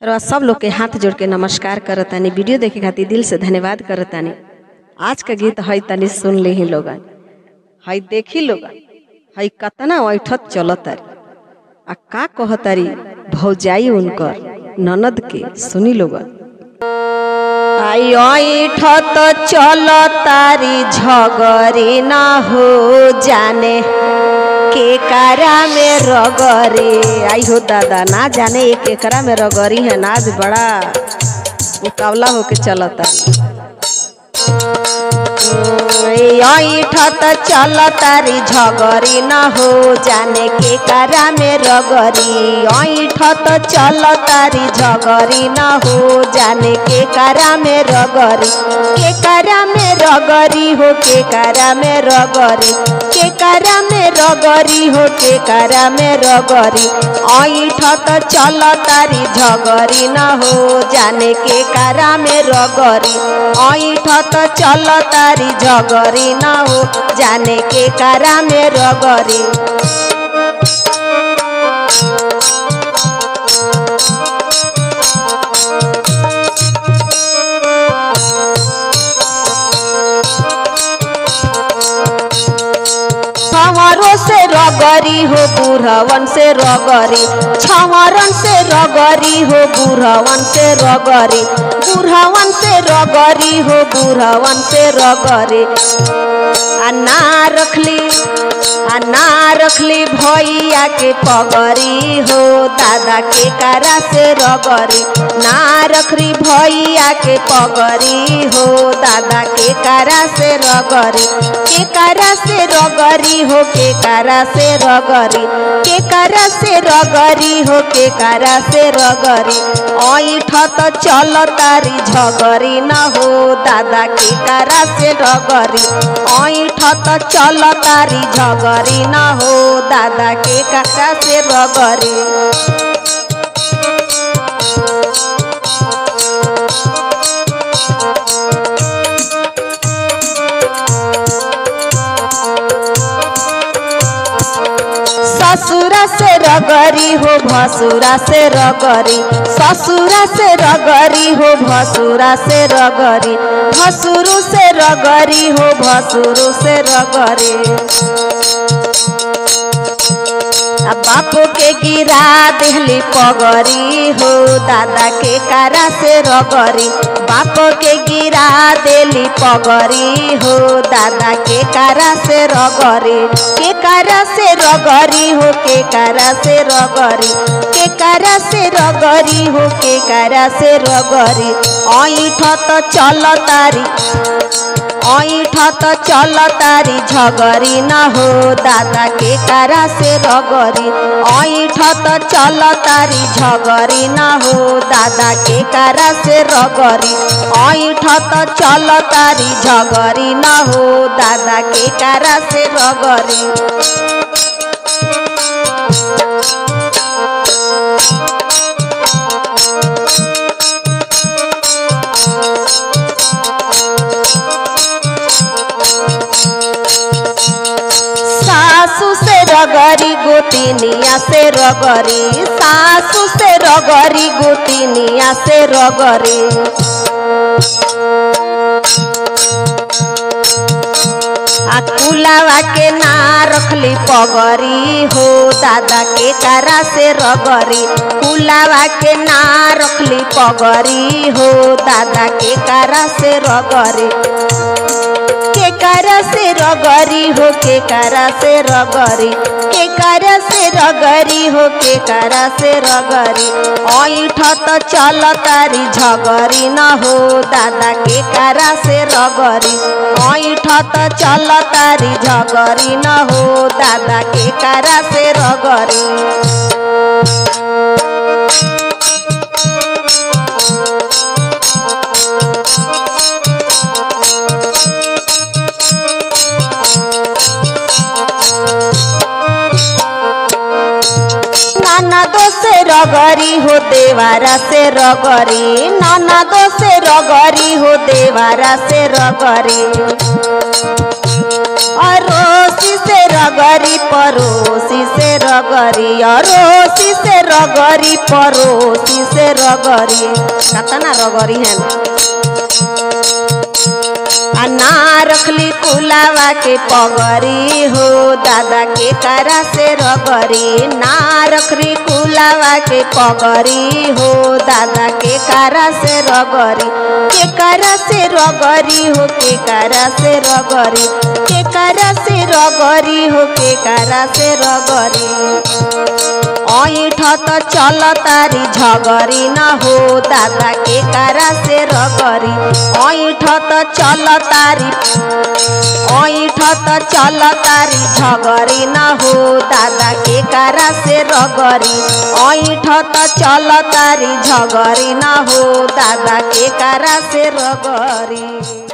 और सब लोग के हाथ जोड़ के नमस्कार करतानी। वीडियो देखे खातिर दिल से धन्यवाद करतानी। आज का गीत है तनी सुन ले ही लोगन, है देखी लोगन, है कतना ऐठत चलतारी आ का कहतारी भौजाई उनकर ननद के सुनी लोगन। आई ऐठत चलतारी झगड़ी ना हो जाने के करा में रगरी। आई हो दादा ना जाने केकरा में रगरी है ना, आज बड़ा मुकाबला होके चलता। ऐठत चलतारी झगड़ी न हो जाने के करा में रगरी। ऐठत चलतारी झगड़ी न हो जाने के करा में रगरी। के करा में रगरी हो के करा में रगरी, के करा में रगरी हो के करा में रगरी। ऐठत चलतारी झगड़ी न हो जाने के करा में रगरी। ऐठत चलतारी झगड़ी न हो जाने के करा में रगरी। छवरों से रगरी हो बुढ़वन से रगरी, छवरन से रगरी हो बुढ़वन से रगरी, बुढ़वन से रगरी हो बुढ़वन से रगरी। ना रखली भैया के पगरी हो दादा के करा से रगरी। ना रखली भैया के पगरी हो दादा के करा से रगरी। के करा से रगरी हो के करा से रगरी, के करा से रगरी हो के करा से रगरी। ऐठत चलतारी झगड़ी न हो दादा के करा से रगरी। ऐठत चलतारी झगड़ी न हो दादा के करा से रगरी। ससुरा से रगरी हो भसुरा से रगरी, ससुरा से रगरी हो भसुरा से रगरी, भसुरु से रगरी हो भसुरु से रगरी। बाप के गिरा देहली पगरी हो दादा के करा से रगरी। बाप के गिरा देली पगरी हो दादा के करा से रगरी। के करा से रगरी हो के करा से रगरी, के करा से रगरी हो के करा से रगरी। ऐठत चलतारी, ऐठत चलतारी झगड़ी न हो दादा के करा से रगरी। ऐठत चलतारी झगड़ी न हो दादा के करा से रगरी। ऐठत चलतारी झगड़ी न हो दादा के करा से रगरी। सासू से रगरी गोतिनिया से रगरी, सासू से रगरी गोतिनिया से रगरी। कुलावा के ना रखली पगरी हो दादा के करा से रगरी। कुलावा के ना रखली पगरी हो दादा के करा से रगरी। के करा से रगरी हो के करा से रगरी, के करा से रगरी हो के करा से रगरी। ऐठत चलतारी झगड़ी न हो दादा के करा से रगरी। ऐठत चलतारी झगड़ी न हो दादा के करा से रगरी। ननदो से रगरी हो देवारा से रगरी, ननदो से रगरी हो देवारा से रगरी। अरोसी से रगरी परोसी से रगरी अरोसी से रगरी परोसी से रगरी कतना रगरी है ना रखली कुलावा के पगरी हो दादा के करा से रगरी ना रखली कुलावा के पगरी हो दादा के करा से रगरी के करा से रगरी हो के करा से रगरी के करा से रगरी हो के करा से रगरी ऐठ तो चल तारी झगरी न हो दादा के करा से रगरी ऐठ तो चल तारी ऐठ तो चल तारी झगरी न हो दादा के करा से रगरी ऐठ तो चल तारी झगरी न हो दादा के करा से रगरी।